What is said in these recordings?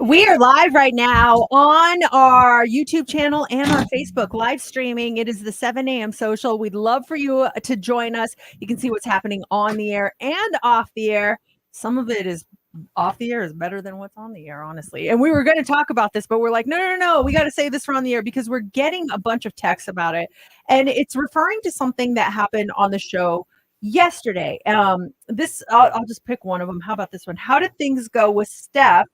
We are live right now on our YouTube channel and our Facebook live streaming. It is the 7 a.m. social. We'd love for you to join us. You can see what's happening on the air and off the air. Some of it is off the air is better than what's on the air, honestly. And we were going to talk about this, but we're like, no. We got to say this for on the air because we're getting a bunch of texts about it. And it's referring to something that happened on the show yesterday. I'll just pick one of them. How about this one? How did things go with Steph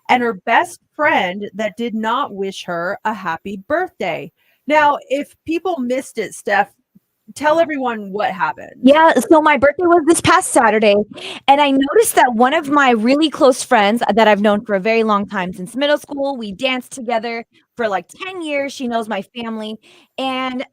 and her best friend that did not wish her a happy birthday? Now, if people missed it, Steph, tell everyone what happened. Yeah, so my birthday was this past Saturday, and I noticed that one of my really close friends that I've known for a very long time, since middle school, we danced together for like 10 years. She knows my family, and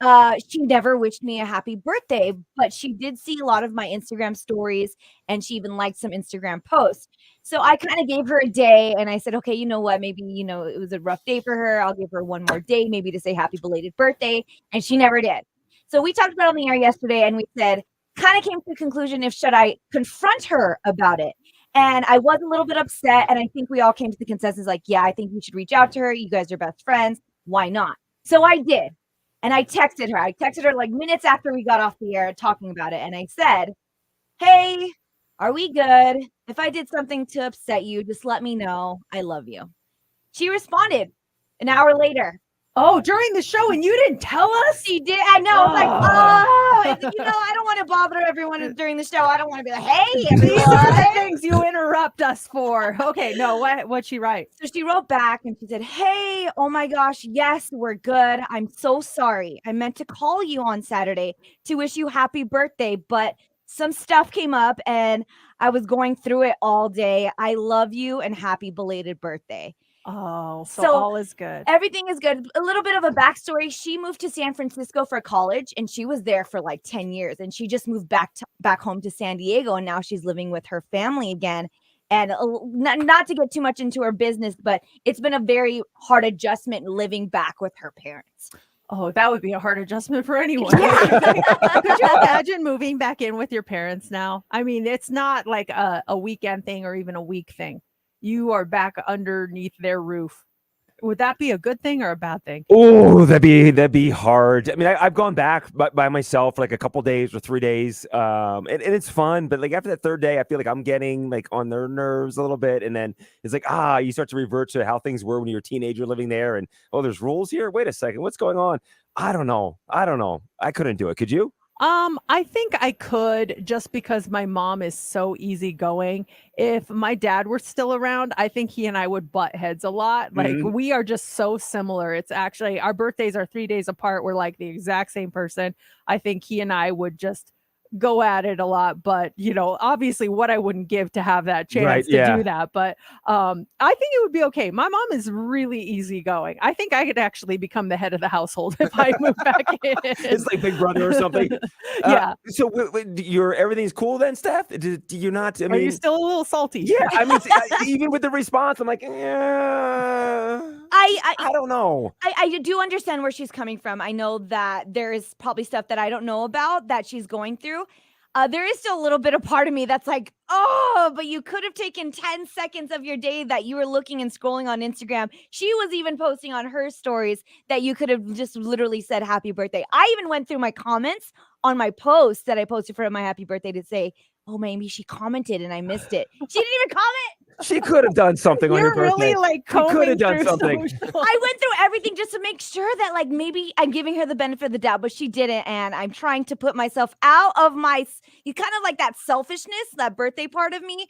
she never wished me a happy birthday, but she did see a lot of my Instagram stories, and she even liked some Instagram posts. So I kind of gave her a day, and I said, okay, you know what? Maybe, it was a rough day for her. I'll give her one more day, maybe to say happy belated birthday, and she never did. So we talked about it on the air yesterday, and we said, kind of came to the conclusion if should I confront her about it. And I was a little bit upset, and I think we all came to the consensus like, yeah, I think you should reach out to her. You guys are best friends. Why not? So I did. And I texted her. I texted her like minutes after we got off the air talking about it. And I said, hey, are we good? If I did something to upset you, just let me know. I love you. She responded an hour later. Oh, during the show, and you didn't tell us? She did. I know. I was like, I don't want to bother everyone during the show. I don't want to be like, hey, everyone. These are the things you interrupt us for. Okay, no, what'd she write? So she wrote back and she said, hey, oh my gosh, yes, we're good. I'm so sorry. I meant to call you on Saturday to wish you happy birthday, but some stuff came up and I was going through it all day. I love you and happy belated birthday. Oh, so all is good. Everything is good. A little bit of a backstory. She moved to San Francisco for college, and she was there for like 10 years. And she just moved back home to San Diego, and now she's living with her family again. And not to get too much into her business, but it's been a very hard adjustment living back with her parents. Oh, that would be a hard adjustment for anyone. Could you imagine moving back in with your parents now? I mean, it's not like a weekend thing or even a week thing. You are back underneath their roof. Would that be a good thing or a bad thing? Oh, that'd be hard. I mean, I've gone back by myself for like a couple days or 3 days, and it's fun. But like after that third day, I feel like I'm getting like on their nerves a little bit, and then it's like you start to revert to how things were when you were a teenager living there, and there's rules here. Wait a second, what's going on? I don't know. I couldn't do it. Could you? I think I could, just because my mom is so easygoing. If my dad were still around, I think he and I would butt heads a lot. Like we are just so similar. It's actually our birthdays are 3 days apart. We're like the exact same person. I think he and I would just go at it a lot, but obviously what I wouldn't give to have that chance to do that. But I think it would be okay. My mom is really easygoing. I think I could actually become the head of the household if I move back in. It's like Big Brother or something. Yeah. So everything's cool then, Steph? Do you not? Are you still a little salty? Yeah. I mean, even with the response, I'm like, I don't know. I do understand where she's coming from. I know that there is probably stuff that I don't know about that she's going through. There is still a little bit of part of me that's like, but you could have taken 10 seconds of your day that you were looking and scrolling on Instagram. She was even posting on her stories that you could have just literally said happy birthday. I even went through my comments on my post that I posted for my happy birthday to say, oh, maybe she commented and I missed it. She didn't even comment. She could have done something on your birthday. You're really like could have done something. I went through everything just to make sure that like maybe I'm giving her the benefit of the doubt, but she didn't. And I'm trying to put myself out of you kind of like that selfishness, that birthday part of me.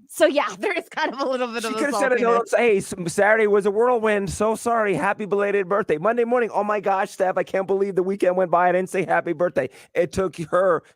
So yeah, there is kind of a little bit of. She could have said a note. Hey, Saturday was a whirlwind. So sorry. Happy belated birthday. Monday morning. Oh my gosh, Steph, I can't believe the weekend went by. I didn't say happy birthday. It took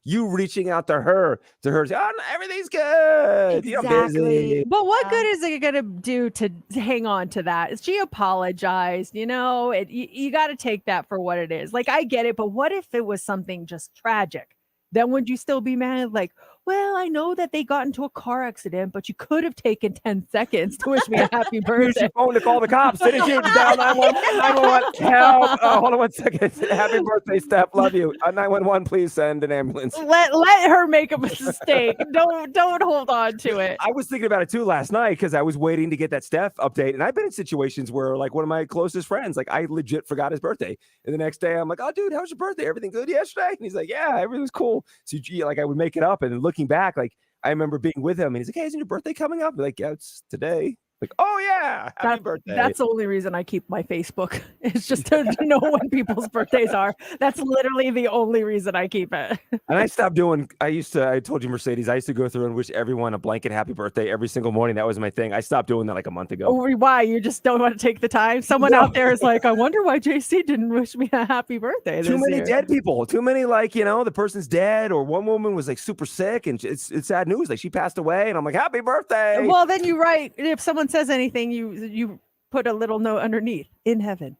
you reaching out to her oh, no, everything's good. Exactly. But what good is it going to do to hang on to that? She apologized, you got to take that for what it is. Like, I get it, but what if it was something just tragic? Then would you still be mad? Like, well, I know that they got into a car accident, but you could have taken 10 seconds to wish me a happy Use birthday. your phone to call the cops, didn't you? Dial 911. Help. Hold on 1 second. Happy birthday, Steph. Love you. 911, please send an ambulance. Let her make a mistake. Don't hold on to it. I was thinking about it too last night because I was waiting to get that Steph update. And I've been in situations where, like, one of my closest friends, like, I legit forgot his birthday. And the next day, I'm like, oh, dude, how's your birthday? Everything good yesterday? And he's like, yeah, everything's cool. So, like, I would make it up. And then looking back, like, I remember being with him and he's like, hey, isn't your birthday coming up? I'm like, yeah, it's today. Like, oh yeah, happy birthday. That's the only reason I keep my Facebook. It's just to know when people's birthdays are. That's literally the only reason I keep it. And I stopped doing, I told you, Mercedes, I used to go through and wish everyone a blanket happy birthday every single morning. That was my thing. I stopped doing that like a month ago. Why? You just don't want to take the time? Someone out there is like, I wonder why JC didn't wish me a happy birthday this Too many year. dead people. Too many, like, the person's dead, or one woman was like super sick and it's sad news. Like, she passed away and I'm like, happy birthday. Well, then you write, if someone says anything, you put a little note underneath, in heaven.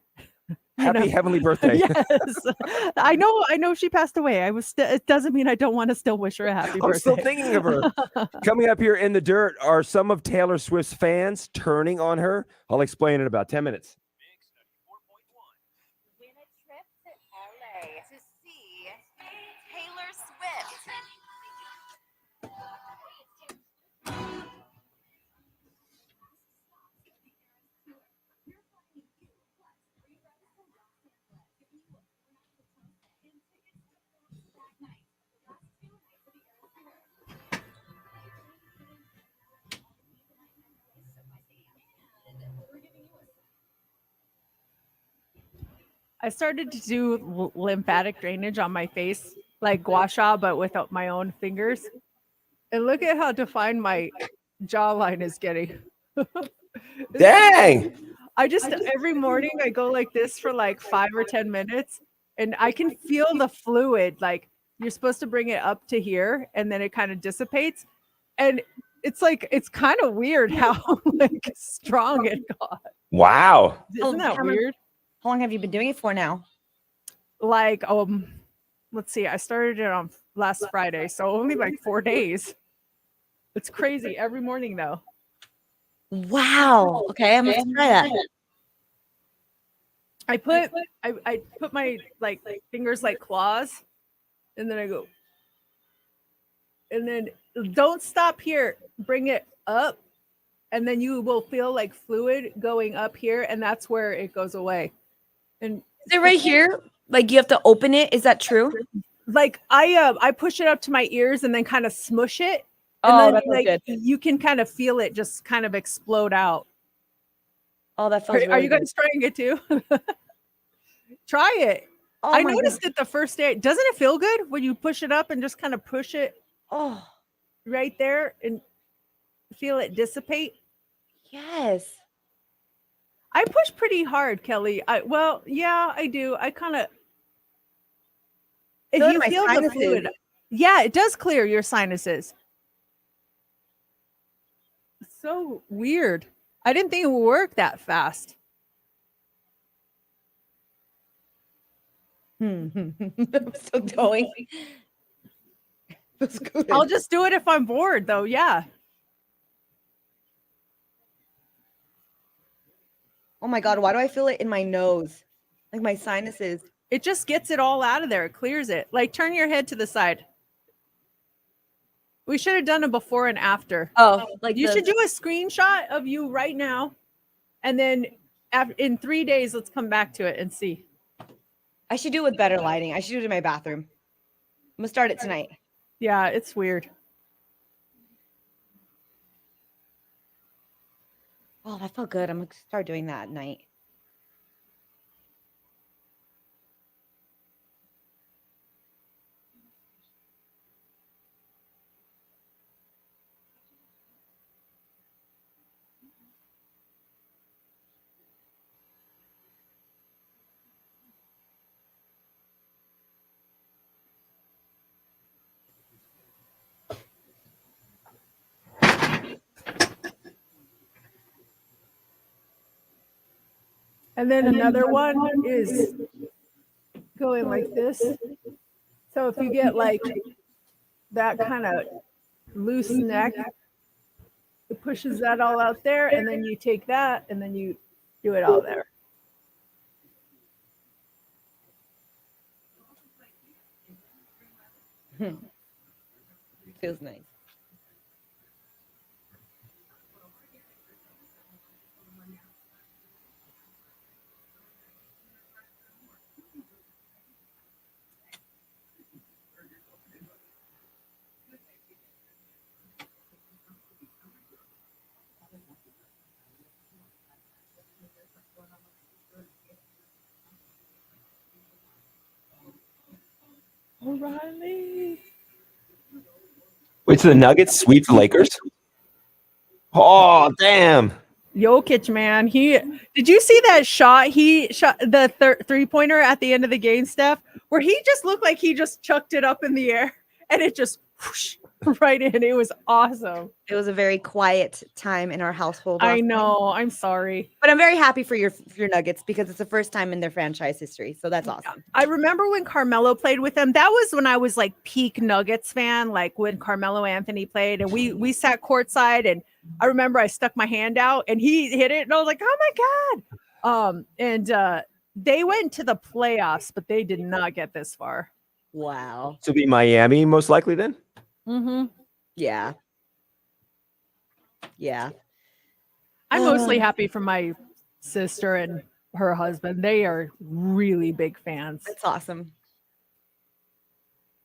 Happy heavenly birthday. Yes. I know she passed away. It doesn't mean I don't want to still wish her a happy birthday. I'm still thinking of her. Coming up here in the dirt are some of Taylor Swift's fans turning on her. I'll explain in about 10 minutes. Win a trip to LA to see Taylor Swift. I started to do lymphatic drainage on my face, like gua sha, but without my own fingers. And look at how defined my jawline is getting. Dang. I just every morning I go like this for like 5 or 10 minutes, and I can feel the fluid. Like, you're supposed to bring it up to here, and then it kind of dissipates. And it's like, it's kind of weird how like strong it got. Wow. Isn't that weird? How long have you been doing it for now? Like, let's see, I started it on last Friday, so only like 4 days. It's crazy every morning though. Wow. Okay, I'm gonna try that. I put my like fingers like claws, and then I go, and then don't stop here. Bring it up, and then you will feel like fluid going up here, and that's where it goes away. And Is it right here? Like, you have to open it? Is that true? like I push it up to my ears and then kind of smush it. And then, that feels like, good. you can kind of feel it just kind of explode out. Oh, that feels. Are you guys trying it too? Try it. Oh, I my noticed it the first day. Doesn't it feel good when you push it up and just kind of push it God. Oh, right there and feel it dissipate? yes. I push pretty hard, Kelly. Yeah, I do. I kind of. If So do you my feel the sinuses. fluid, yeah, it does clear your sinuses. It's so weird. I didn't think it would work that fast. I'm still going. Feels good. I'll just do it if I'm bored, though. Yeah. Oh my God, why do I feel it in my nose? Like my sinuses. It just gets it all out of there. It clears it. Like, turn your head to the side. We should have done a before and after. Oh, like You should do a screenshot of you right now. And then in 3 days, let's come back to it and see. I should do it with better lighting. I should do it in my bathroom. I'm gonna start it tonight. Yeah, it's weird. Oh, that felt good. I'm gonna start doing that at night. And then another one is going like this. So if you get like that kind of loose neck. It pushes that all out there, and then you take that, and then you do it all there. Feels nice. O'Reilly. Wait, so the Nuggets sweep the Lakers? Oh, damn. Jokic, man. Did you see that shot? He shot the 3-pointer at the end of the game, Steph, where he just looked like he just chucked it up in the air and it just whoosh, right in. It was awesome. It was a very quiet time in our household. I last night. know. I'm sorry. But I'm very happy for your Nuggets because it's the first time in their franchise history. So that's awesome. I remember when Carmelo played with them. That was when I was like peak Nuggets fan, like when Carmelo Anthony played, and we sat courtside, and I remember I stuck my hand out and he hit it, and I was like, oh my God. And they went to the playoffs, but they did not get this far. Wow. So be Miami most likely then? Mm-hmm. Yeah. Yeah. I'm mostly happy for my sister and her husband. They are really big fans. That's awesome.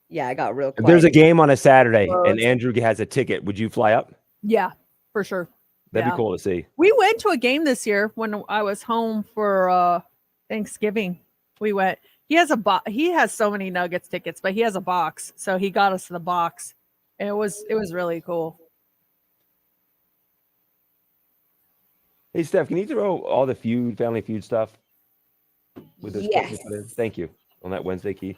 Yeah, I got real If quiet. there's a game on a Saturday and Close. Andrew has a ticket, would you fly up? Yeah, for sure. That'd Yeah. be cool to see. We went to a game this year when I was home for Thanksgiving. We went. He has so many Nuggets tickets, but he has a box, so he got us the box, and it was really cool. Hey, Steph, can you throw all the Family Feud stuff with this? Yes. Thank you. On that Wednesday key.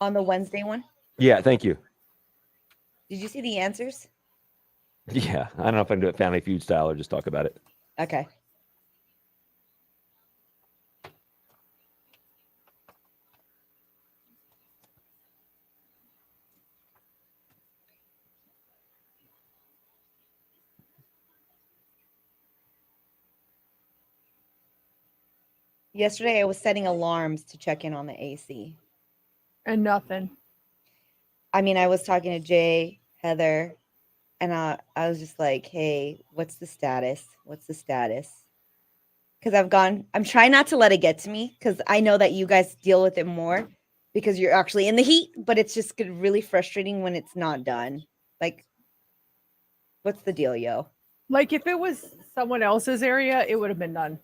On the Wednesday one? Yeah, thank you. Did you see the answers? Yeah, I don't know if I can do it Family Feud style or just talk about it. Okay. Yesterday, I was setting alarms to check in on the AC. And nothing. I mean, I was talking to Jay, Heather, and I was just like, hey, what's the status? What's the status? Because I'm trying not to let it get to me because I know that you guys deal with it more because you're actually in the heat, but it's just really frustrating when it's not done. Like, what's the deal, yo? Like if it was someone else's area, it would have been done.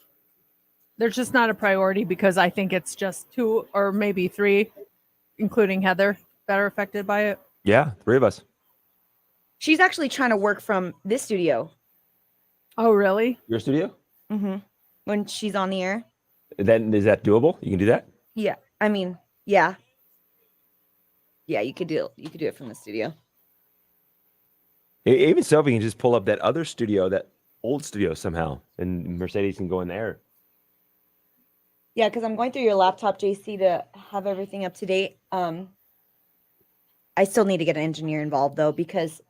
There's just not a priority because I think it's just 2 or maybe 3, including Heather, that are affected by it. Yeah, 3 of us. She's actually trying to work from this studio. Oh, really? Your studio? Mm-hmm. When she's on the air. Then is that doable? You can do that? Yeah. I mean, yeah. Yeah, you could do it from the studio. Even so, if you can just pull up that other studio, that old studio somehow, and Mercedes can go in there. Yeah, because I'm going through your laptop, JC, to have everything up to date. I still need to get an engineer involved though, because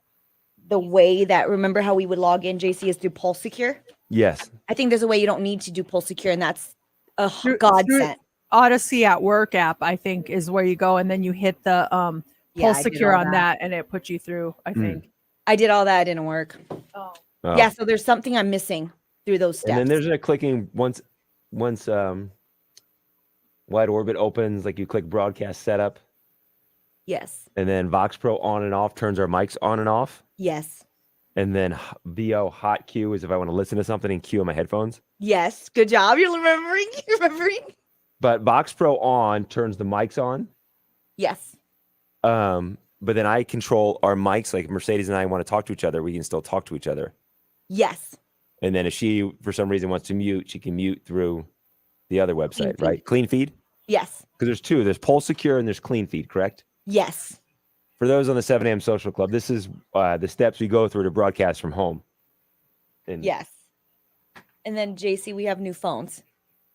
the way that remember how we would log in, JC, is through Pulse Secure. Yes. I think there's a way you don't need to do Pulse Secure, and that's a Through godsend. Odyssey at Work app, I think, is where you go, and then you hit the Yeah, Pulse I did Secure all on that, and it puts you through, I think. I did all that, it didn't work. Oh. Oh. Yeah, so there's something I'm missing through those steps. And then there's a clicking once Wide Orbit opens, like you click broadcast setup, Yes. and then Vox Pro on and off turns our mics on and off. Yes. And then VO hot cue is if I want to listen to something and cue on my headphones. Yes. Good job. You're remembering. But Vox Pro on turns the mics on. Yes. But then I control our mics. Like Mercedes and I want to talk to each other, we can still talk to each other. Yes. And then if she, for some reason, wants to mute, she can mute through the other website, Clean right? feed. Clean feed? Yes. Because there's 2. There's Pulse Secure and there's Clean Feed, correct? Yes. For those on the 7 a.m. Social Club, this is the steps we go through to broadcast from home. And Yes. And then JC, we have new phones.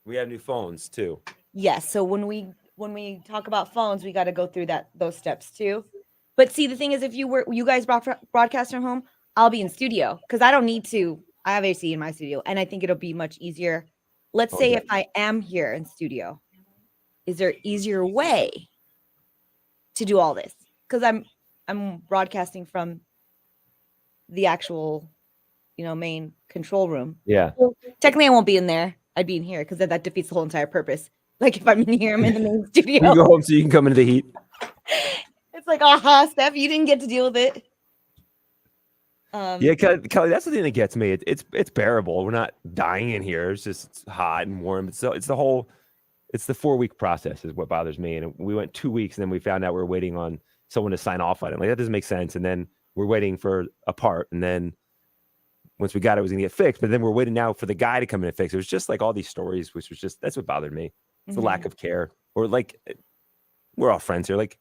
we have new phones too. Yes. So when we when we talk about phones, we got to go through those steps too. But see, the thing is, if you guys broadcast from home, I'll be in studio because I don't need to. I have AC in my studio, and I think it'll be much easier. Let's say if I am here in studio, is there easier way to do all this? Because I'm broadcasting from the actual, main control room. Yeah. Well, technically, I won't be in there. I'd be in here because that defeats the whole entire purpose. Like if I'm in here, I'm in the main studio. You go home so you can come into the heat. It's like, Steph, you didn't get to deal with it. Yeah, Kelly, that's the thing that gets me. It's bearable. We're not dying in here. It's hot and warm. It's the 4-week process is what bothers me. And we went 2 weeks and then we found out we were waiting on someone to sign off on it. Like that doesn't make sense. And then we're waiting for a part. And then once we got it, was going to get fixed. But then we're waiting now for the guy to come in and fix it. It was just like all these stories, which was just, that's what bothered me. It's the lack of care. Or like, we're all friends here. Like,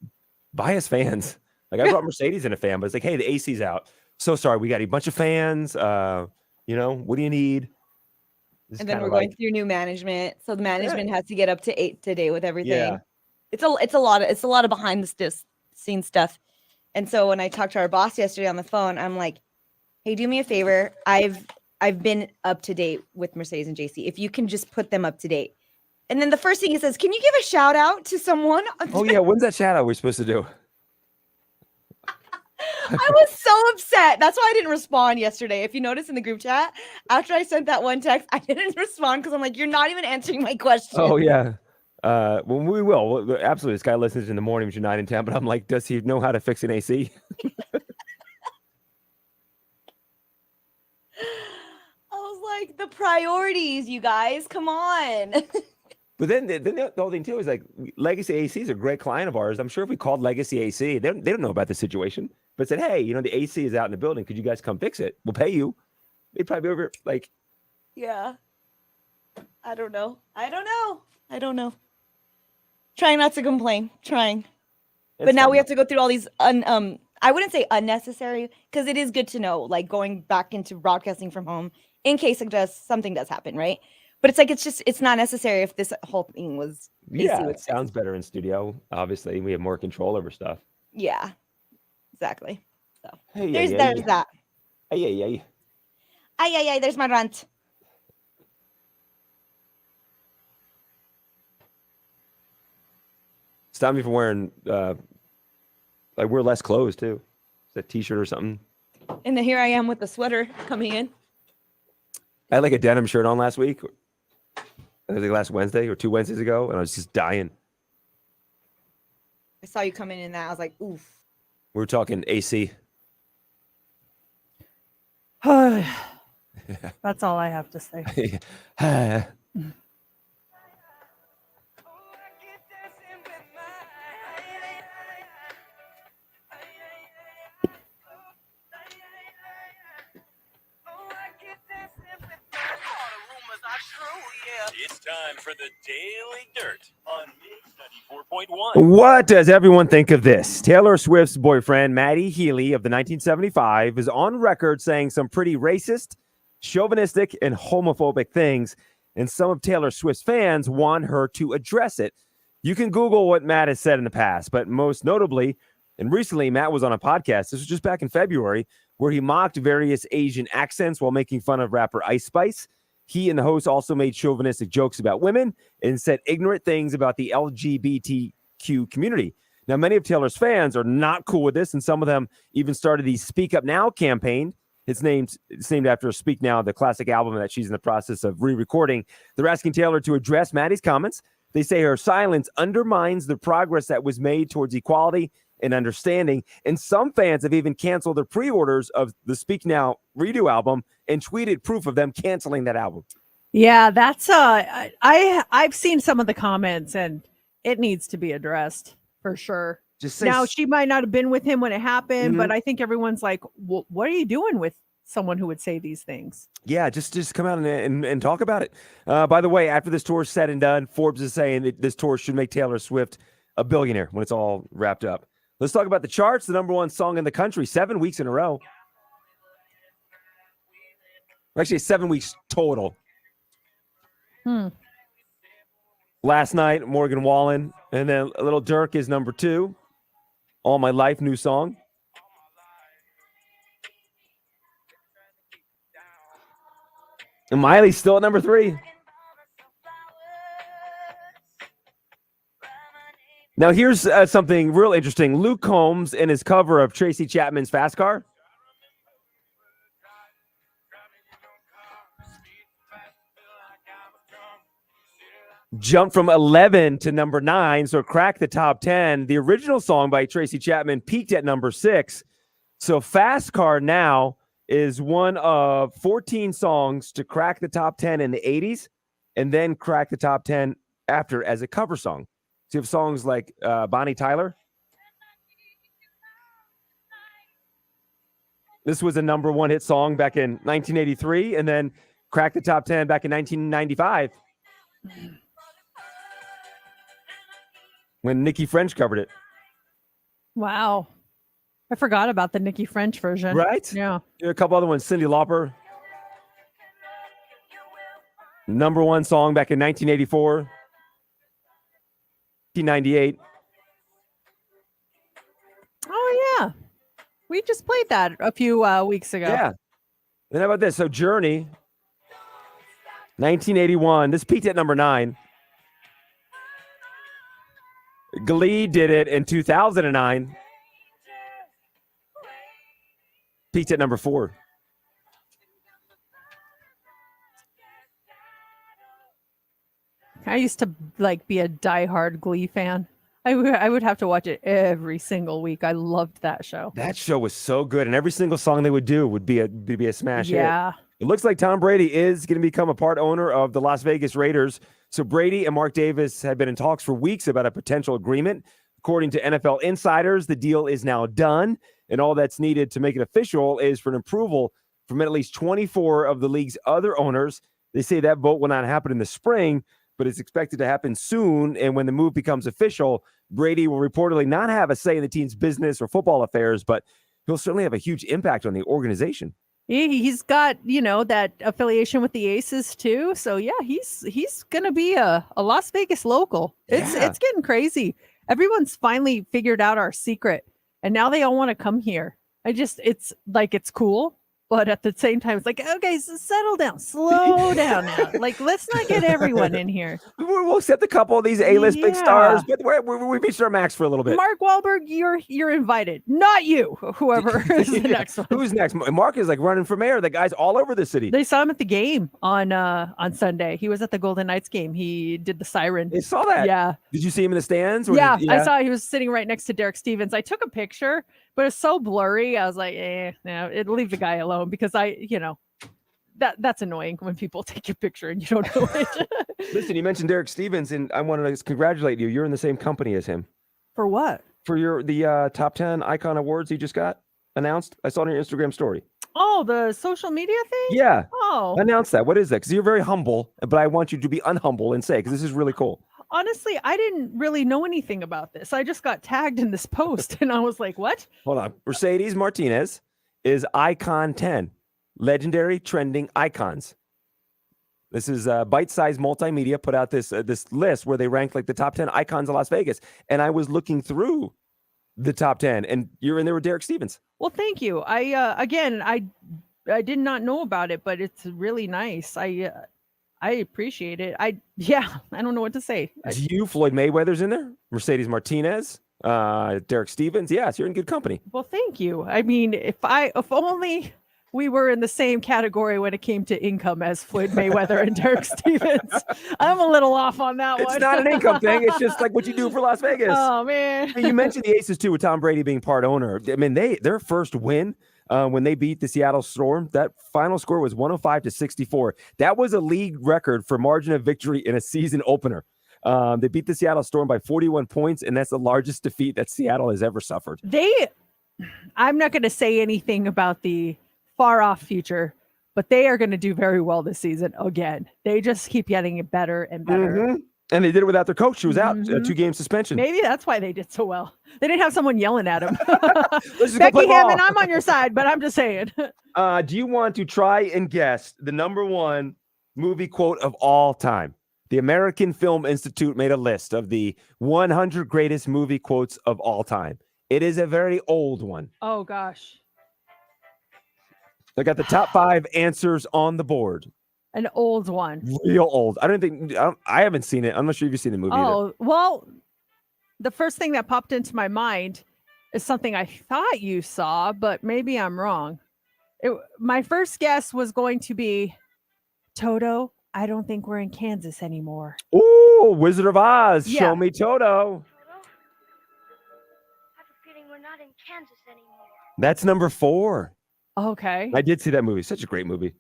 buy us fans. Like I brought Mercedes in a fan, but it's like, hey, the AC's out. So sorry, we got a bunch of fans. What do you need? And then we're going through new management. So the management has to get up to date with everything. Yeah. It's a lot of behind the scenes stuff. And so when I talked to our boss yesterday on the phone, I'm like, hey, do me a favor. I've been up to date with Mercedes and JC. If you can just put them up to date. And then the first thing he says, can you give a shout out to someone? Oh yeah, when's that shout out we're supposed to do? I was so upset. That's why I didn't respond yesterday. If you notice in the group chat, after I sent that one text, I didn't respond because I'm like, you're not even answering my question. Oh yeah. Well, we will. Absolutely. This guy listens in the morning between 9 and 10, but I'm like, does he know how to fix an AC? I was like, the priorities, you guys, come on. But then the whole thing too is like Legacy AC is a great client of ours. I'm sure if we called Legacy AC, they don't know about the situation, but said, hey, the AC is out in the building. Could you guys come fix it? We'll pay you. They'd probably be over like. Yeah. I don't know. Trying not to complain. Trying. But now we have to go through all these I wouldn't say unnecessary because it is good to know, like going back into broadcasting from home in case something does happen, right? But it's like it's not necessary if this whole thing was. Yeah, it sounds better in studio. Obviously, we have more control over stuff. Yeah, exactly. So hey, there's that. Hey. There's my rant. Stop me from wearing wear less clothes too. Is that t-shirt or something? And then here I am with the sweater coming in. I had like a denim shirt on last week. It was like last Wednesday or 2 Wednesdays ago, and I was just dying. I saw you coming in that. I was like, oof. We were talking AC. That's all I have to say. It's time for the Daily Dirt on Mix 94.1. What does everyone think of this? Taylor Swift's boyfriend, Maddie Healy of the 1975, is on record saying some pretty racist, chauvinistic, and homophobic things, and some of Taylor Swift's fans want her to address it. You can Google what Matt has said in the past, but most notably, and recently, Matt was on a podcast, this was just back in February, where he mocked various Asian accents while making fun of rapper Ice Spice. He and the host also made chauvinistic jokes about women and said ignorant things about the LGBTQ community. Now, many of Taylor's fans are not cool with this, and some of them even started the Speak Up Now campaign. It's named after Speak Now, the classic album that she's in the process of re-recording. They're asking Taylor to address Maddie's comments. They say her silence undermines the progress that was made towards equality and understanding. And some fans have even canceled their pre-orders of the Speak Now redo album and tweeted proof of them canceling that album. Yeah, that's I've seen some of the comments and it needs to be addressed for sure. Now she might not have been with him when it happened, but I think everyone's like, well, what are you doing with someone who would say these things? Yeah, just come out and talk about it. By the way, after this tour is said and done, Forbes is saying that this tour should make Taylor Swift a billionaire when it's all wrapped up. Let's talk about the charts. The number one song in the country, 7 weeks in a row. Actually, 7 weeks total. Last Night, Morgan Wallen. And then a little Dirk is number 2. All My Life, new song. And Miley's still at number 3. Now, here's something real interesting. Luke Combs in his cover of Tracy Chapman's Fast Car. Jumped from 11 to number 9, so cracked the top 10. The original song by Tracy Chapman peaked at number 6. So Fast Car now is one of 14 songs to crack the top 10 in the 80s and then crack the top 10 after as a cover song. So you have songs like Bonnie Tyler. This was a number 1 hit song back in 1983 and then cracked the top 10 back in 1995 when Nikki French covered it. Wow. I forgot about the Nikki French version. Right? Yeah. There are a couple other ones. Cyndi Lauper. Number 1 song back in 1984. 1998. Oh, yeah. We just played that a few weeks ago. Yeah. Then how about this? So Journey, 1981. This peaked at number 9. Glee did it in 2009. Peaked at number 4. I used to be a diehard Glee fan. I would have to watch it every single week. I loved that show. That show was so good, and every single song they would do would be a smash hit. Yeah. It looks like Tom Brady is going to become a part owner of the Las Vegas Raiders. So Brady and Mark Davis had been in talks for weeks about a potential agreement. According to NFL insiders, the deal is now done, and all that's needed to make it official is for an approval from at least 24 of the league's other owners. They say that vote will not happen in the spring, but it's expected to happen soon. And when the move becomes official, Brady will reportedly not have a say in the team's business or football affairs, but he'll certainly have a huge impact on the organization. He's got, that affiliation with the Aces too. So yeah, he's going to be a Las Vegas local. It's getting crazy. Everyone's finally figured out our secret and now they all want to come here. It's cool. But at the same time, it's like, okay, so settle down, slow down now. Let's not get everyone in here. We'll accept a couple of these A-list big stars, but we reached our max for a little bit. Mark Wahlberg, you're invited, not you. Whoever is the next one. Who's next? Mark is running for mayor. The guy's all over the city. They saw him at the game on Sunday. He was at the Golden Knights game. He did the siren. They saw that. Yeah. Did you see him in the stands? Yeah, I saw he was sitting right next to Derek Stevens. I took a picture. But it's so blurry. I was like, no, leave the guy alone because that's annoying when people take your picture and you don't know it. Listen, you mentioned Derek Stevens, and I wanted to congratulate you. You're in the same company as him. For what? For the top 10 Icon Awards you just got announced. I saw it on your Instagram story. Oh, the social media thing? Yeah. Oh. Announce that. What is that? Because you're very humble, but I want you to be unhumble and say, because this is really cool. Honestly, I didn't really know anything about this. I just got tagged in this post and I was like, what? Hold on. Mercedes Martinez is Icon 10, legendary trending icons. This is Bite-Size Multimedia put out this list where they ranked the top 10 icons of Las Vegas. And I was looking through the top 10 and you're in there with Derek Stevens. Well, thank you. I did not know about it, but it's really nice. I appreciate it. I don't know what to say. Floyd Mayweather's in there, Mercedes Martinez, Derek Stevens. Yes, you're in good company. Well, thank you. I mean, if only we were in the same category when it came to income as Floyd Mayweather and Derek Stevens. I'm a little off on that one. It's not an income thing. It's just what you do for Las Vegas. Oh, man. You mentioned the Aces, too, with Tom Brady being part owner. I mean, their first win when they beat the Seattle Storm, that final score was 105-64. That was a league record for margin of victory in a season opener. They beat the Seattle Storm by 41 points, and that's the largest defeat that Seattle has ever suffered. I'm not going to say anything about the far off future, but they are going to do very well this season again. They just keep getting it better and better. Mm-hmm. And they did it without their coach. She was out, 2-game suspension. Maybe that's why they did so well. They didn't have someone yelling at them. Becky Hammond, I'm on your side, but I'm just saying. Do you want to try and guess the number 1 movie quote of all time? The American Film Institute made a list of the 100 greatest movie quotes of all time. It is a very old one. Oh gosh. I got the top 5 answers on the board. An old one. Real old. I haven't seen it. I'm not sure if you've seen the movie either. Oh, well, the first thing that popped into my mind is something I thought you saw, but maybe I'm wrong. My first guess was going to be Toto. I don't think we're in Kansas anymore. Ooh, Wizard of Oz. Yeah. Show me Toto. I have a feeling we're not in Kansas anymore. That's number 4. Okay. I did see that movie. Such a great movie.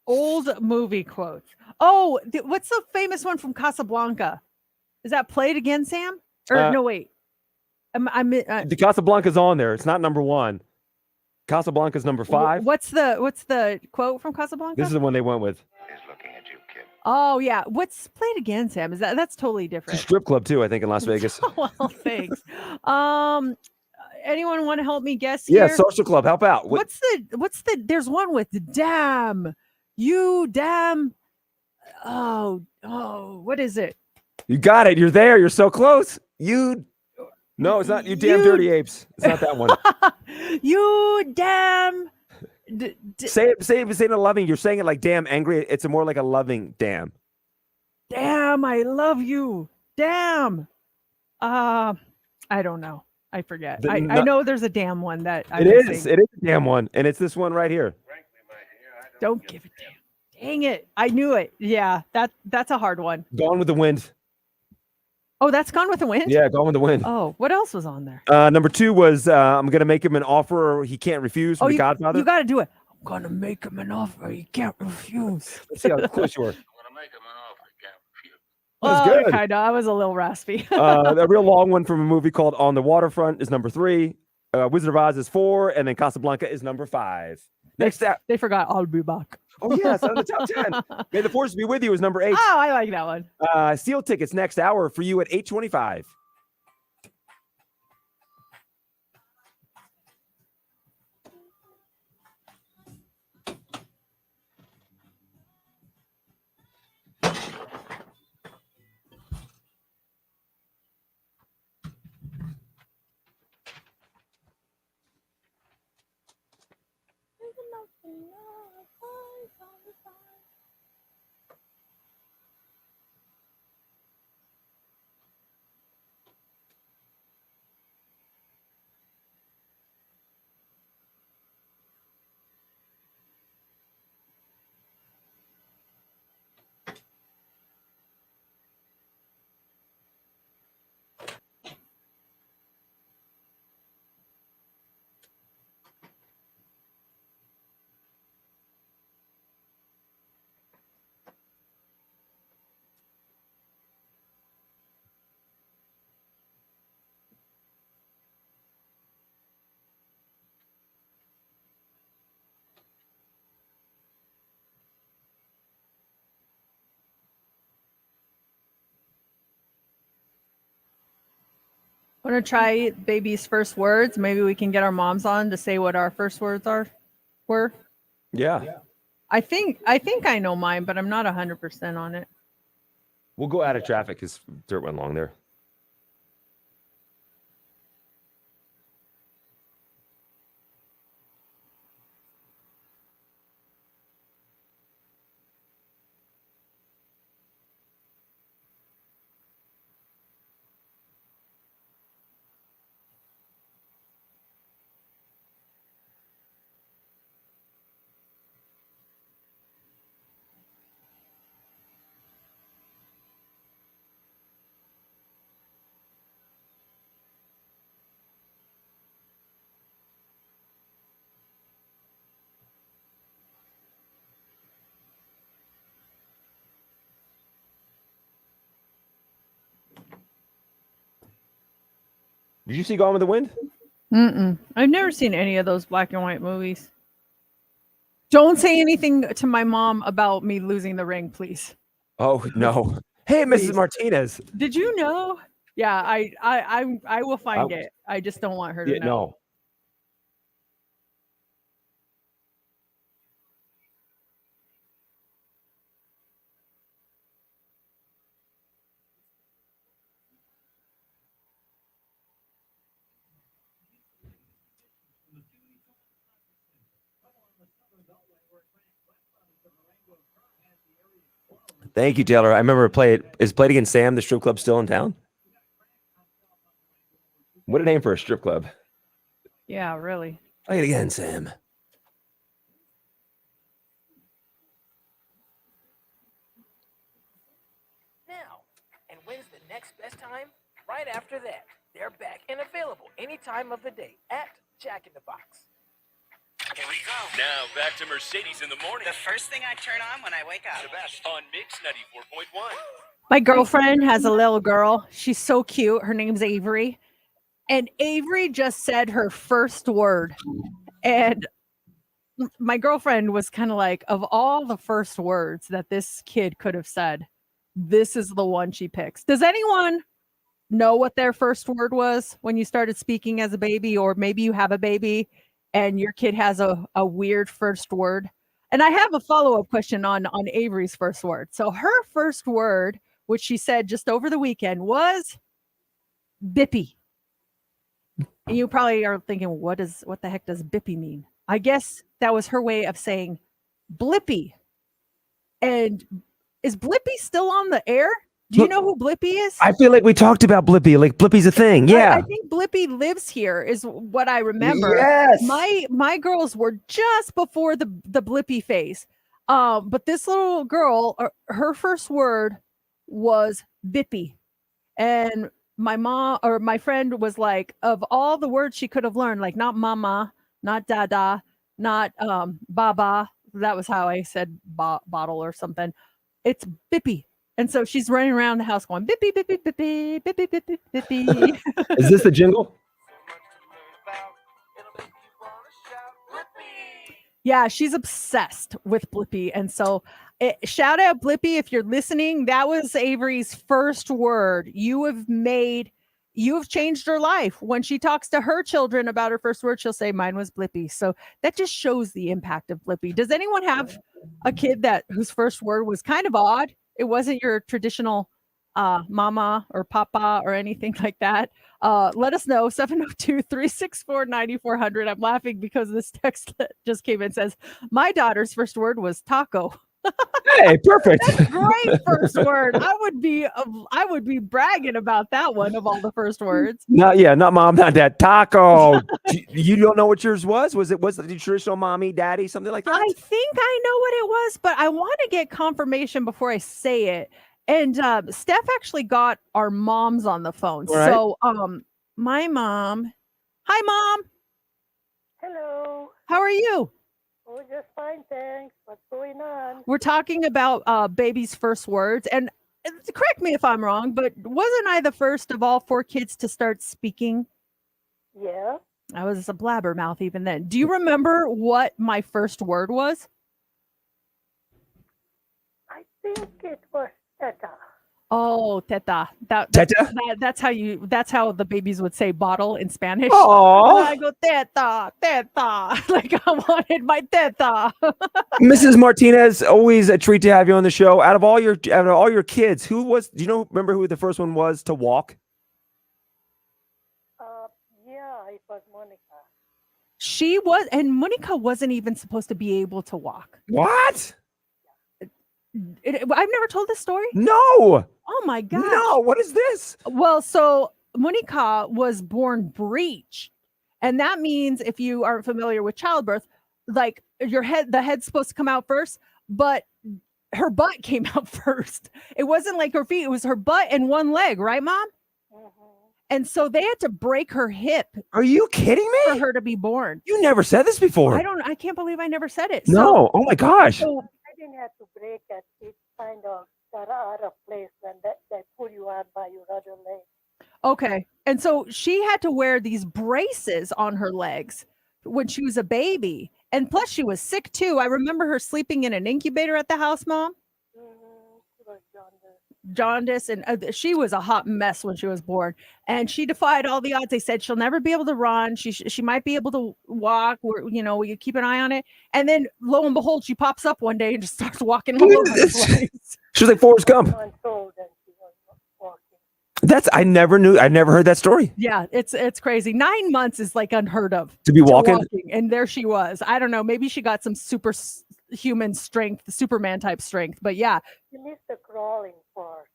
Old movie quotes. Oh, what's the famous one from Casablanca? Is that Play It Again, Sam? Or no, wait. The Casablanca's on there. It's not number 1. Casablanca's number 5. What's the quote from Casablanca? This is the one they went with. He's looking at you, kid. Oh yeah. What's Play It Again, Sam? That's totally It's a different. strip club too, I think, in Las Vegas. Well, thanks. Anyone want to help me guess Yeah, here? social club. Help out. What's the there's one with damn you damn what is it? You got it. You're there. You're so close. No, it's not. You damn dirty apes. It's not that one. You damn Say it in a loving. You're saying it like damn angry. It's more like a loving damn. damn, I love you. Damn. I don't know. I forget. I know there's a damn one that It is a damn one, and it's this one right here. Don't give a damn. Dang it. I knew it. Yeah, that's a hard one. Gone with the Wind. Oh, that's Gone with the Wind? Yeah, Gone with the Wind. Oh, what else was on there? Number 2 was I'm gonna make him an offer he can't refuse from The Godfather. You got to do it. I'm gonna make him an offer he can't refuse. Let's see how close you were. I'm gonna make him an offer he can't refuse. That was good. Kind of. I was a little raspy. A real long one from a movie called On the Waterfront is number 3. Wizard of Oz is 4, and then Casablanca is number 5. Next up. They forgot I'll be back. Oh yes, on the top 10. May the Force be with you is number 8. Oh, I like that one. Seal tickets next hour for you at 8:25. Want to try baby's first words? Maybe we can get our moms on to say what our first words were. Yeah. I think I know mine, but I'm not 100% on it. We'll go out of traffic because dirt went long there. Did you see Gone with the Wind? I've never seen any of those black and white movies. Don't say anything to my mom about me losing the ring, please. Oh no. Hey, Mrs. Please. Martinez. Did you know? Yeah, I will find it. I just don't want her to know. No. Thank you, Taylor. I remember is Play It Again Sam, the strip club, still in town? What a name for a strip club. Yeah, really. Play It Again Sam. Now, and when's the next best time? Right after that. They're back and available any time of the day at Jack in the Box. Here we go. Now back to Mercedes in the morning. The first thing I turn on when I wake up. The best on Mix 94.1. My girlfriend has a little girl. She's so cute. Her name's Avery. And Avery just said her first word. And my girlfriend was kind of like, of all the first words that this kid could have said, this is the one she picks. Does anyone know what their first word was when you started speaking as a baby? Or maybe you have a baby and your kid has a weird first word. And I have a follow-up question on Avery's first word. So her first word, which she said just over the weekend, was bippy. And you probably are thinking, what the heck does bippy mean? I guess that was her way of saying blippy. And is Blippy still on the air? Do you know who Blippy is? I feel like we talked about Blippy. Like Blippy's a thing. Yeah. I think Blippy lives here is what I remember. Yes. My girls were just before the Blippy phase. But this little girl, her first word was bippy. And my mom or my friend was like, of all the words she could have learned, like not mama, not dada, not baba. That was how I said bottle or something. It's bippy. And so she's running around the house going, bippy, bippy, bippy, bippy, bippy, bippy. Is this the jingle? Yeah, she's obsessed with Blippy. And so shout out Blippy if you're listening. That was Avery's first word. You have changed her life. When she talks to her children about her first word, she'll say, mine was Blippy. So that just shows the impact of Blippy. Does anyone have a kid whose first word was kind of odd? It wasn't your traditional mama or papa or anything like that. Let us know. 702-364-9400. I'm laughing because this text that just came in says, my daughter's first word was taco. Hey, perfect. That's great first word. I would be bragging about that one of all the first words. Not mom, not dad. Taco. You don't know what yours was? Was it the traditional mommy, daddy, something like that? I think I know what it was, but I want to get confirmation before I say it. And Steph actually got our moms on the phone. All right. So my mom. Hi, Mom. Hello. How are you? Oh, just fine, thanks. What's going on? We're talking about baby's first words. And correct me if I'm wrong, but wasn't I the first of all 4 kids to start speaking? Yeah. I was a blabbermouth even then. Do you remember what my first word was? I think it was Teta. Oh, teta. Teta? That's how the babies would say bottle in Spanish. Oh, I go teta, teta. Like I wanted my teta. Mrs. Martinez, always a treat to have you on the show. Out of all your kids, remember who the first one was to walk? Yeah, it was Monica. She was, and Monica wasn't even supposed to be able to walk. What? I've never told this story. No. Oh my God. No, what is this? Well, so Monica was born breech. And that means, if you aren't familiar with childbirth, like the head's supposed to come out first, but her butt came out first. It wasn't like her feet, it was her butt and one leg, right, Mom? Mm-hmm. And so they had to break her hip Are you kidding for me? her to be born. You never said this before. I can't believe I never said it. No. Oh my gosh. So I didn't have to break it. It's kind of got out of place when they pull you out by your other leg. okay. And so she had to wear these braces on her legs when she was a baby. And plus she was sick too. I remember her sleeping in an incubator at the house, Mom. It was Jaundice, and she was a hot mess when she was born, and she defied all the odds. They said she'll never be able to run. She might be able to walk. We could keep an eye on it. And then lo and behold, she pops up one day and just starts walking all over the place. She was like Forrest Gump. months old and she was walking. I never knew. I never heard that story. Yeah, it's crazy. 9 months is like unheard of To be walking? and there she was. I don't know. Maybe she got some human strength, Superman type strength. But yeah, She missed the crawling part.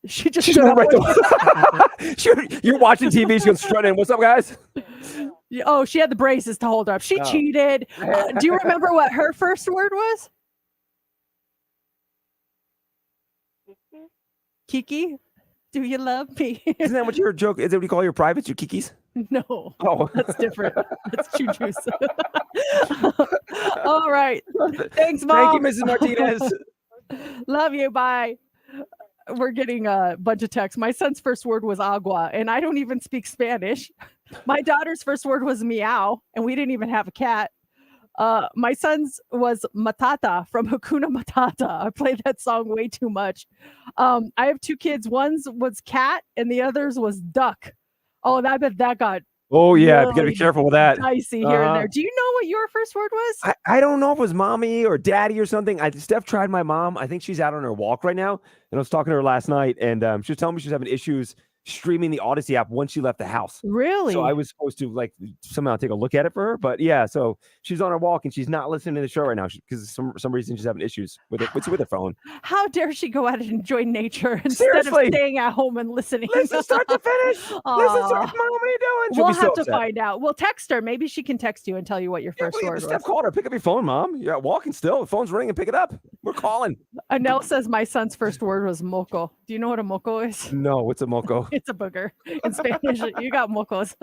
she just She's stood up. right you're watching TV. She's going to strut in. What's up, guys? Oh, she had the braces to hold her up. She Oh. cheated. Do you remember what her first word was? Kiki? Kiki. Do you love me? Isn't that what your joke? Is that what you call your privates? Your kikis? No. Oh, That's different. That's juice. All right. Thanks, Mom. Thank you, Mrs. Martinez. Love you. Bye. We're getting a bunch of texts. My son's first word was agua, and I don't even speak Spanish. My daughter's first word was meow, and we didn't even have a cat. My son's was Matata from Hakuna Matata. I played that song way too much. I have 2 kids. One's was cat, and the other's was duck. Oh, and I bet that got Oh, yeah. You got to really be careful with that. dicey here and Uh-huh. there. Do you know what your first word was? I don't know if it was mommy or daddy or something. Steph tried my mom. I think she's out on her walk right now. And I was talking to her last night, and she was telling me she's having issues streaming the Odyssey app once she left the house. Really? So I was supposed to like somehow take a look at it for her. But yeah, so she's on her walk and she's not listening to the show right now because some reason she's having issues with it. What's with her phone? How dare she go out and enjoy nature instead Seriously. of staying at home and listening? Listen, start to finish. Listen, Aw. start, Mom, what are you doing? She'll We'll be so have to upset. find out. We'll text her. Maybe she can text you and tell you what your Yeah, first well, word Steph was. called her. Pick up your phone, Mom. You're out walking still. The phone's ringing. Pick it up. We're calling. Anel says my son's first word was moco. Do you know what a moco is? No, what's a moco? It's a booger. In Spanish, you got mocos.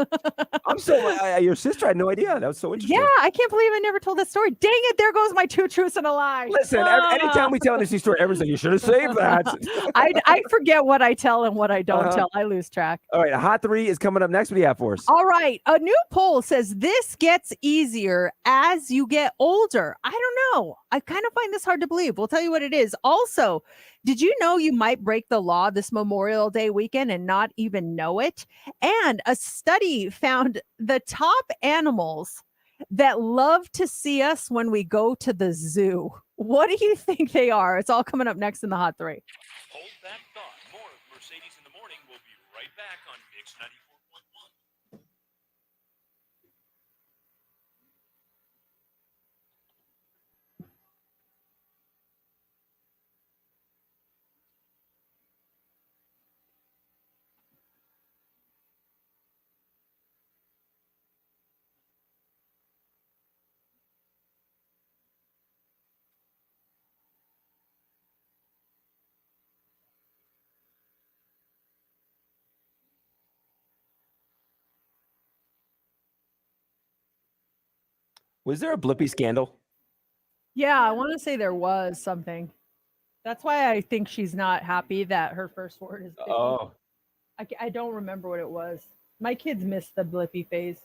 I'm so your sister had no idea. That was so interesting. Yeah, I can't believe I never told that story. Dang it, there goes my 2 truths and a lie. Listen, anytime we tell an interesting story, everyone's like, you should have saved that. I forget what I tell and what I don't Uh-huh. tell. I lose track. All right, a hot 3 is coming up next. What do you have for us? All right. A new poll says this gets easier as you get older. I don't know. I kind of find this hard to believe. We'll tell you what it is. Also, did you know you might break the law this Memorial Day weekend and not even know it? And a study found the top animals that love to see us when we go to the zoo. What do you think they are? It's all coming up next in the Hot 3. Hold that thought. More of Mercedes in the Morning. We'll be right back on Mix 94.1. Was there a Blippy scandal? Yeah, I want to say there was something. That's why I think she's not happy that her first word is Blippy. Oh, I don't remember what it was. My kids missed the Blippy phase.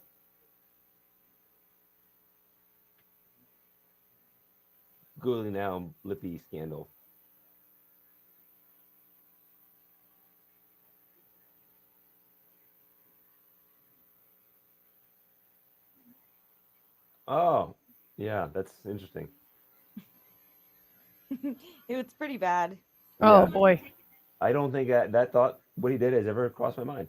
Googling now, Blippy scandal. Oh, yeah, that's interesting. It was pretty bad. Oh Yeah. boy. I don't think that thought, what he did, has ever crossed my mind.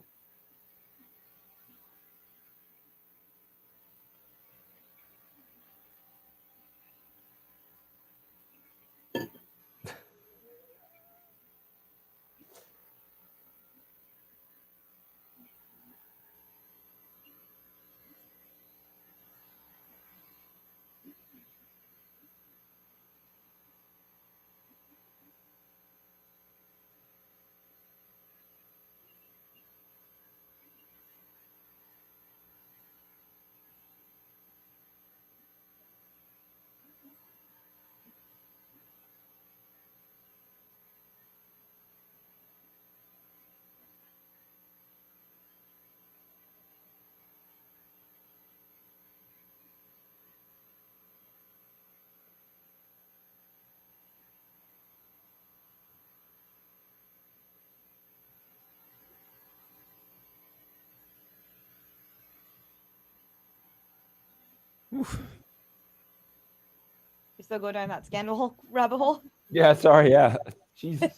Oof. You still go down that scandal rabbit hole? Yeah, sorry, yeah. Jesus.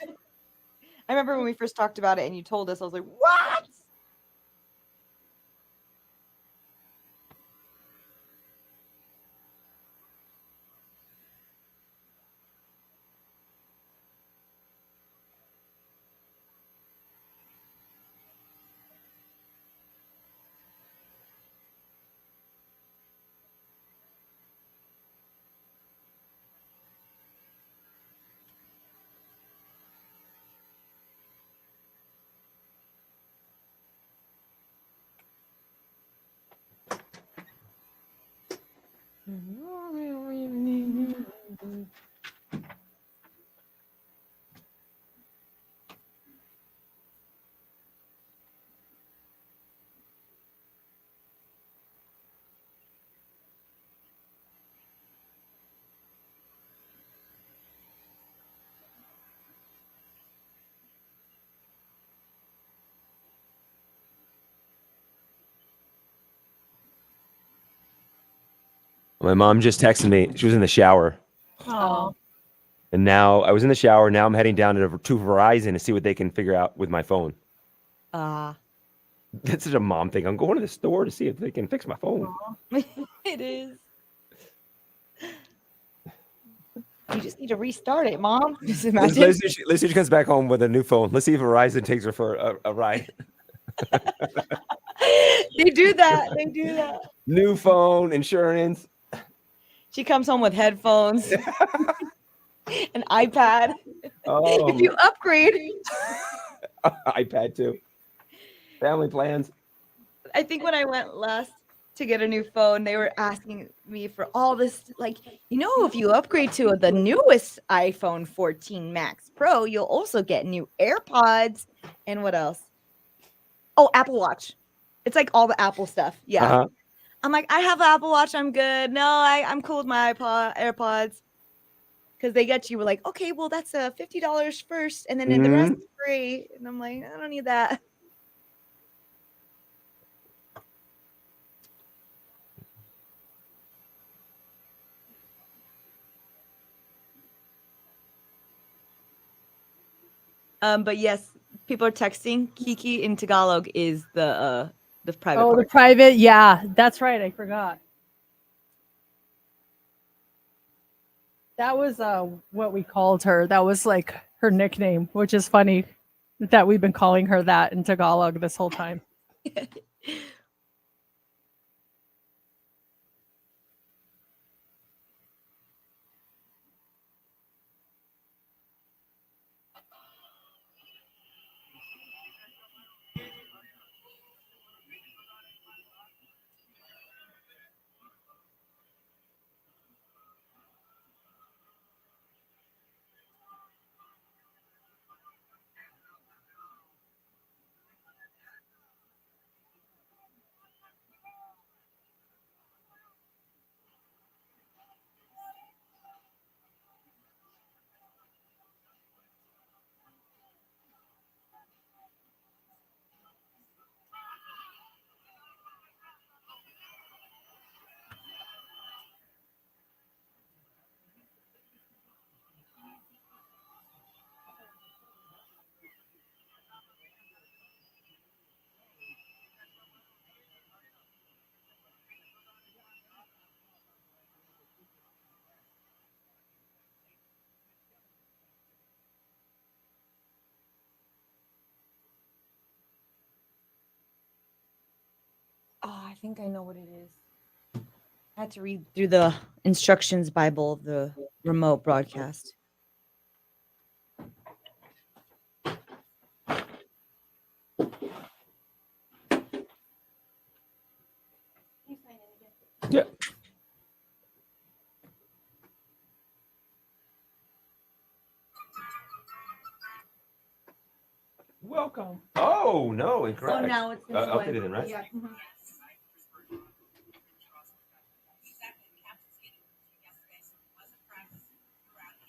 I remember when we first talked about it and you told us, I was like, what? My mom just texted me. She was in the shower. Oh, And now I was in the shower. Now I'm heading down to Verizon to see what they can figure out with my phone. That's such a mom thing. I'm going to the store to see if they can fix my phone. It is. You just need to restart it, Mom. Just imagine. Let's see if she comes back home with a new phone. Let's see if Verizon takes her for a ride. They do that. They do that. New phone, insurance. She comes home with headphones, an iPad. Oh, If you upgrade, iPad too. Family plans. I think when I went last to get a new phone, they were asking me for all this. Like, if you upgrade to the newest iPhone 14 Max Pro, you'll also get new AirPods and what else? Oh, Apple Watch. It's like all the Apple stuff. Yeah. Uh-huh. I'm like, I have an Apple Watch. I'm good. No, I'm cool with my AirPods. Because they get you. We're like, okay, well, that's $50 first. And then the rest is free. And I'm like, I don't need that. But yes, people are texting. Kiki in Tagalog is the private oh, the part. private. Yeah, that's right. I forgot. That was what we called her. That was like her nickname, which is funny that we've been calling her that in Tagalog this whole time. Oh, I think I know what it is. I had to read through the instructions Bible of the remote broadcast. Yeah. Welcome. Oh no, incorrect. Oh, now it's this updated one. then, right? Yeah.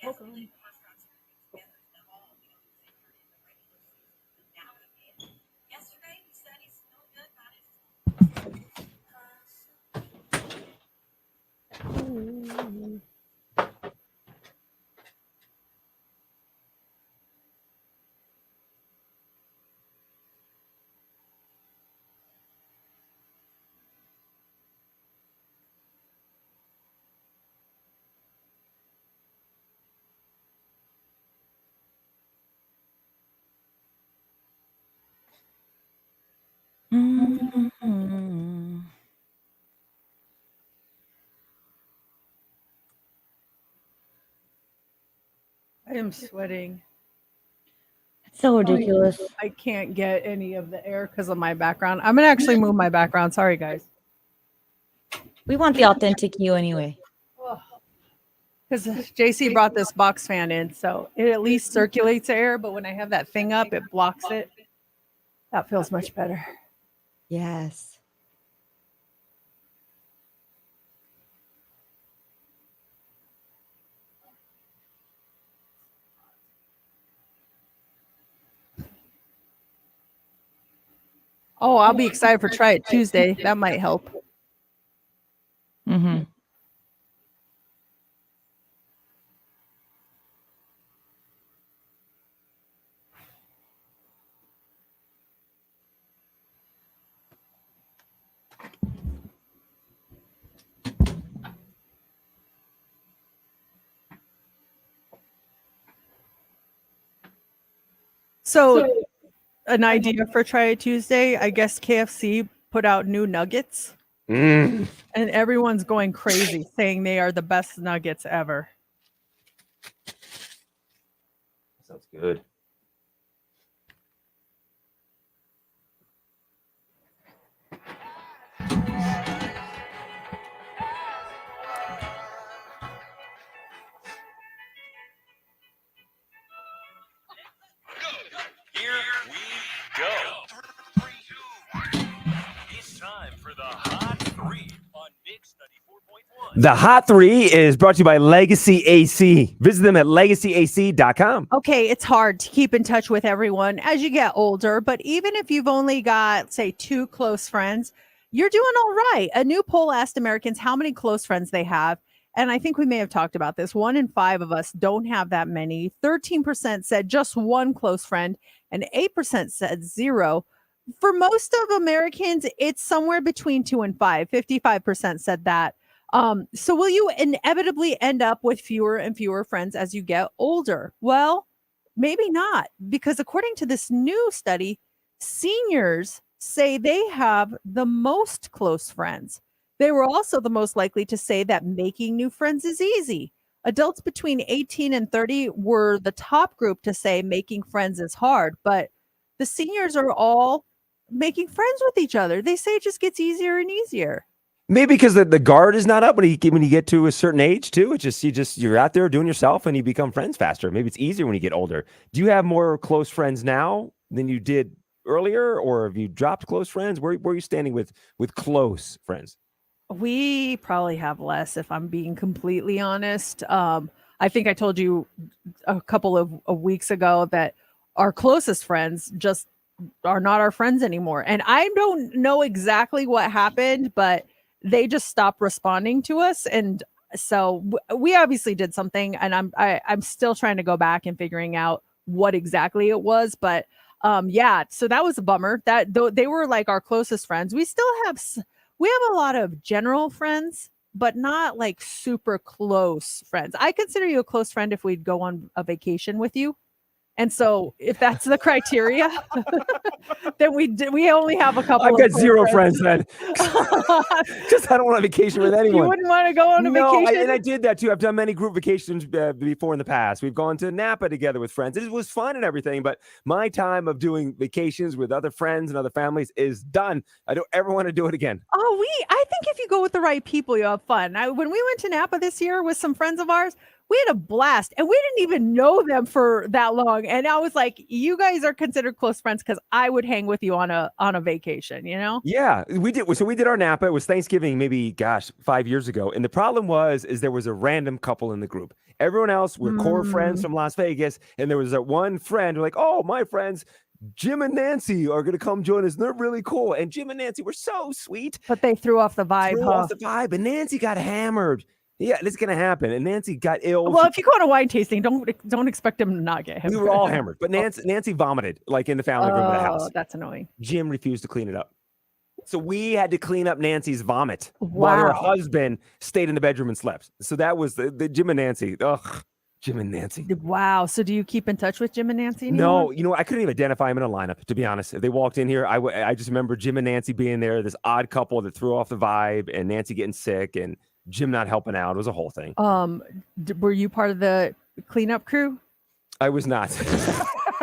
Welcome. Mm-hmm. I am sweating. It's so ridiculous. I can't get any of the air because of my background. I'm gonna actually move my background. Sorry, guys. We want the authentic you anyway. Because JC brought this box fan in, so it at least circulates air. But when I have that thing up, it blocks it. That feels much better. Yes. Oh, I'll be excited for Try It Tuesday. That might help. Mm-hmm. So, an idea for Try It Tuesday. I guess KFC put out new nuggets, Mm. and everyone's going crazy, saying they are the best nuggets ever. Sounds good. Here we go. It's time for the Hot 3 on Mix 94.1. The Hot 3 is brought to you by Legacy AC. Visit them at legacyac.com. Okay, it's hard to keep in touch with everyone as you get older, but even if you've only got, say, 2 close friends, you're doing all right. A new poll asked Americans how many close friends they have. And I think we may have talked about this. 1 in 5 of us don't have that many. 13% said just one close friend, and 8% said 0. For most of Americans, it's somewhere between 2 and 5. 55% said that. So will you inevitably end up with fewer and fewer friends as you get older? Well, maybe not, because according to this new study, seniors say they have the most close friends. They were also the most likely to say that making new friends is easy. Adults between 18 and 30 were the top group to say making friends is hard, but the seniors are all making friends with each other. They say it just gets easier and easier. Maybe because the guard is not up when you get to a certain age too. It's just you're out there doing yourself and you become friends faster. Maybe it's easier when you get older. Do you have more close friends now than you did earlier, or have you dropped close friends? Where are you standing with close friends? We probably have less, if I'm being completely honest. I think I told you a couple of weeks ago that our closest friends just are not our friends anymore. And I don't know exactly what happened, but they just stopped responding to us. And so we obviously did something, and I'm still trying to go back and figuring out what exactly it was. But yeah, so that was a bummer. That they were like our closest friends. We still have we have a lot of general friends, but not like super close friends. I consider you a close friend if we'd go on a vacation with you. And so if that's the criteria, then we only have a couple. I've of got close 0 friends then, because I don't want a vacation with anyone. You wouldn't want to go on a vacation? And I did that too. I've done many group vacations before in the past. We've gone to Napa together with friends. It was fun and everything, but my time of doing vacations with other friends and other families is done. I don't ever want to do it again. I think if you go with the right people, you have fun. When we went to Napa this year with some friends of ours, we had a blast, and we didn't even know them for that long. And I was like, you guys are considered close friends because I would hang with you on a vacation, you know? Yeah, we did. So we did our Napa. It was Thanksgiving, maybe, 5 years ago. And the problem is there was a random couple in the group. Everyone else were core friends from Las Vegas. And there was that one friend who like, oh, my friends, Jim and Nancy are going to come join us. They're really cool. And Jim and Nancy were so sweet. But they threw off the vibe. And Nancy got hammered. Yeah, it's going to happen. And Nancy got ill. Well, if you go on a wine tasting, don't expect him to not get hammered. We were all hammered. But Nancy vomited like in the family room of the house. That's annoying. Jim refused to clean it up. So we had to clean up Nancy's vomit while her husband stayed in the bedroom and slept. So that was the Jim and Nancy. Ugh, Jim and Nancy. Wow. So do you keep in touch with Jim and Nancy anymore? No, I couldn't even identify them in a lineup, to be honest. If they walked in here, I just remember Jim and Nancy being there, this odd couple that threw off the vibe, and Nancy getting sick and Jim not helping out. It was a whole thing. Were you part of the cleanup crew? I was not.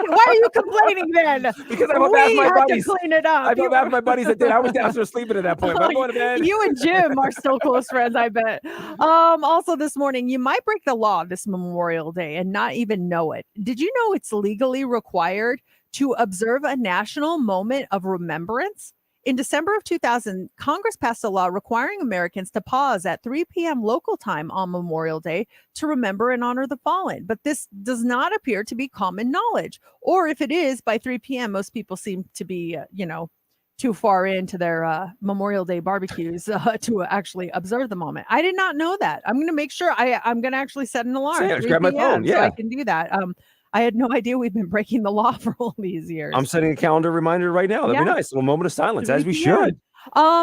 Why are you complaining then? Because I felt bad for my buddies. To clean it up. I felt bad for my buddies that did. I was downstairs sleeping at that point. But I'm going to bed. You and Jim are still close friends, I bet. Also this morning, you might break the law this Memorial Day and not even know it. Did you know it's legally required to observe a national moment of remembrance? In December of 2000, Congress passed a law requiring Americans to pause at 3 p.m. local time on Memorial Day to remember and honor the fallen. But this does not appear to be common knowledge. Or if it is, by 3 p.m., most people seem to be, too far into their Memorial Day barbecues to actually observe the moment. I did not know that. I'm going to make sure I'm going to actually set an alarm. Just grab my phone. So Yeah. I can do that. I had no idea we've been breaking the law for all these years. I'm setting a calendar reminder right now. That'd be nice. A little moment of silence, as we should.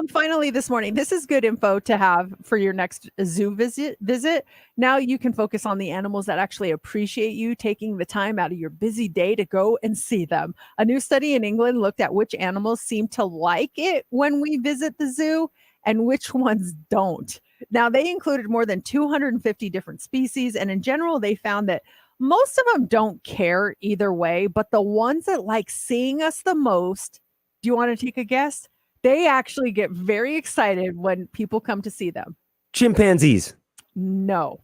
Finally, this morning, this is good info to have for your next zoo visit. Now you can focus on the animals that actually appreciate you taking the time out of your busy day to go and see them. A new study in England looked at which animals seem to like it when we visit the zoo and which ones don't. Now, they included more than 250 different species, and in general, they found that most of them don't care either way, but the ones that like seeing us the most, do you want to take a guess? They actually get very excited when people come to see them. Chimpanzees. No.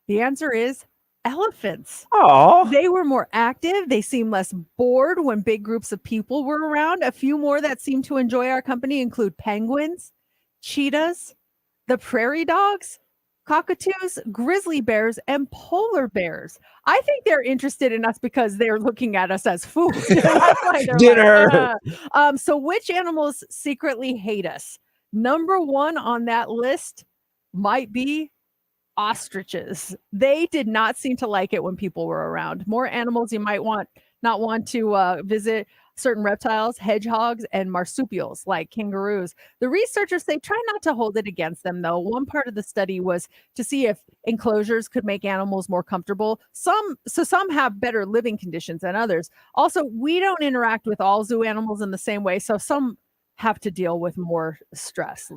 The answer is elephants. Oh. They were more active. They seemed less bored when big groups of people were around. A few more that seem to enjoy our company include penguins, cheetahs, the prairie dogs, cockatoos, grizzly bears, and polar bears. I think they're interested in us because they're looking at us as food. That's why they're Dinner. Like, so which animals secretly hate us? Number one on that list might be ostriches. They did not seem to like it when people were around. More animals you might not want to visit: certain reptiles, hedgehogs, and marsupials like kangaroos. The researchers say try not to hold it against them, though. One part of the study was to see if enclosures could make animals more comfortable. Some have better living conditions than others. Also, we don't interact with all zoo animals in the same way, so some have to deal with more stress.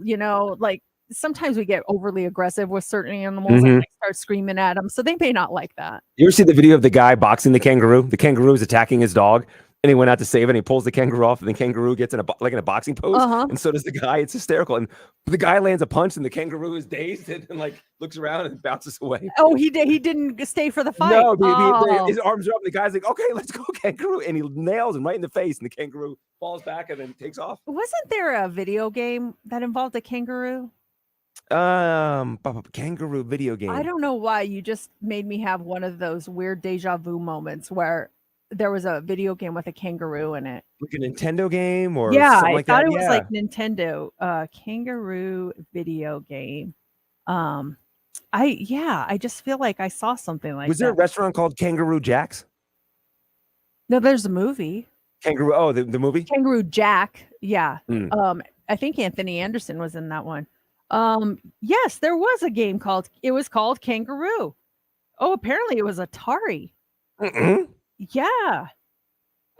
Like sometimes we get overly aggressive with certain animals and they start screaming at them, so they may not like that. You ever see the video of the guy boxing the kangaroo? The kangaroo is attacking his dog, and he went out to save it, and he pulls the kangaroo off, and the kangaroo gets in a boxing pose, and so does the guy. It's hysterical. And the guy lands a punch, and the kangaroo is dazed and like looks around and bounces away. Oh, he didn't stay for the fight. No, his arms are up, and the guy's like, "Okay, let's go, kangaroo," and he nails him right in the face, and the kangaroo falls back and then takes off. Wasn't there a video game that involved a kangaroo? Kangaroo video game. I don't know why you just made me have one of those weird deja vu moments where there was a video game with a kangaroo in it. Like a Nintendo game or something like I thought that? it was like Nintendo kangaroo video game. I just feel like I saw something like that. Was there a restaurant called Kangaroo Jack's? No, there's a movie. Kangaroo. Oh, the movie? Kangaroo Jack. Yeah. I think Anthony Anderson was in that one. Yes, there was a game called Kangaroo. Oh, apparently it was Atari. Yeah.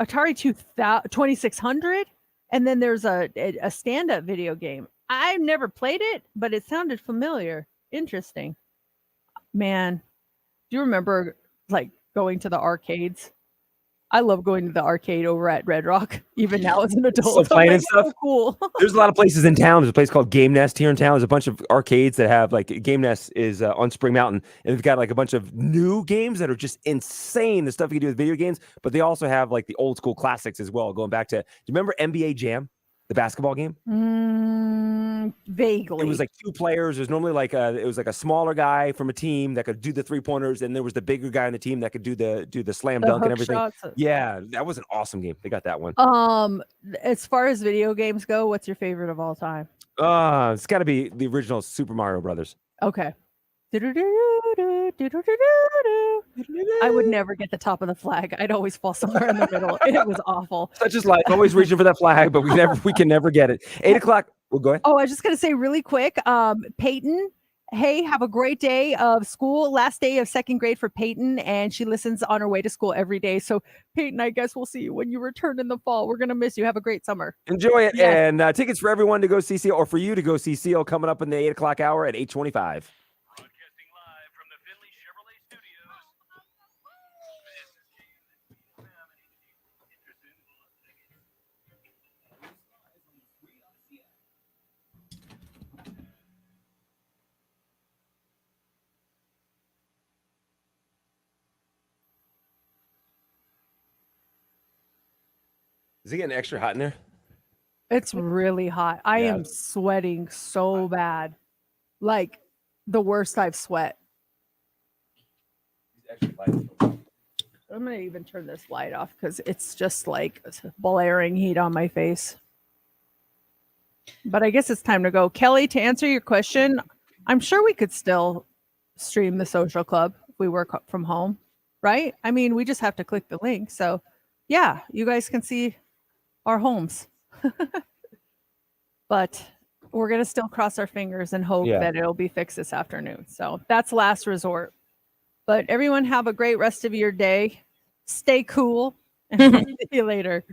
Atari 2600. And then there's a stand-up video game. I've never played it, but it sounded familiar. Interesting. Man, do you remember like going to the arcades? I love going to the arcade over at Red Rock, even now as an adult. Still playing and stuff. So cool. There's a lot of places in town. There's a place called Game Nest here in town. There's a bunch of arcades that have like Game Nest is on Spring Mountain, and they've got like a bunch of new games that are just insane. The stuff you can do with video games, but they also have like the old school classics as well. Going back to, do you remember NBA Jam, the basketball game? Vaguely. It was like two players. There's normally like it was like a smaller guy from a team that could do the 3-pointers, and there was the bigger guy on the team that could do the slam dunk and everything. Shots. Yeah, that was an awesome game. They got that one. As far as video games go, what's your favorite of all time? It's got to be the original Super Mario Brothers. Okay. I would never get the top of the flag. I'd always fall somewhere in the middle. It was awful. Such is life. Always reaching for that flag, but we can never get it. 8 o'clock. We'll go ahead. Oh, I was just gonna say really quick. Peyton Hey, have a great day of school. Last day of second grade for Peyton, and she listens on her way to school every day. So, Peyton, I guess we'll see you when you return in the fall. We're going to miss you. Have a great summer. Enjoy it. Yes. And tickets for everyone to go see Seal or for you to go see Seal coming up in the 8 o'clock hour at 8:25. Broadcasting live from the Finley Chevrolet Studios. Is it getting extra hot in there? It's really hot. I Yeah. am sweating so bad. Like the worst I've sweat. I'm going to even turn this light off because it's just like blaring heat on my face. But I guess it's time to go. Kelly, to answer your question, I'm sure we could still stream the social club if we work from home, right? I mean, we just have to click the link. So, yeah, you guys can see our homes. But we're going to still cross our fingers and hope that it'll be fixed this afternoon. So, that's last resort. But everyone have a great rest of your day. Stay cool and see you later.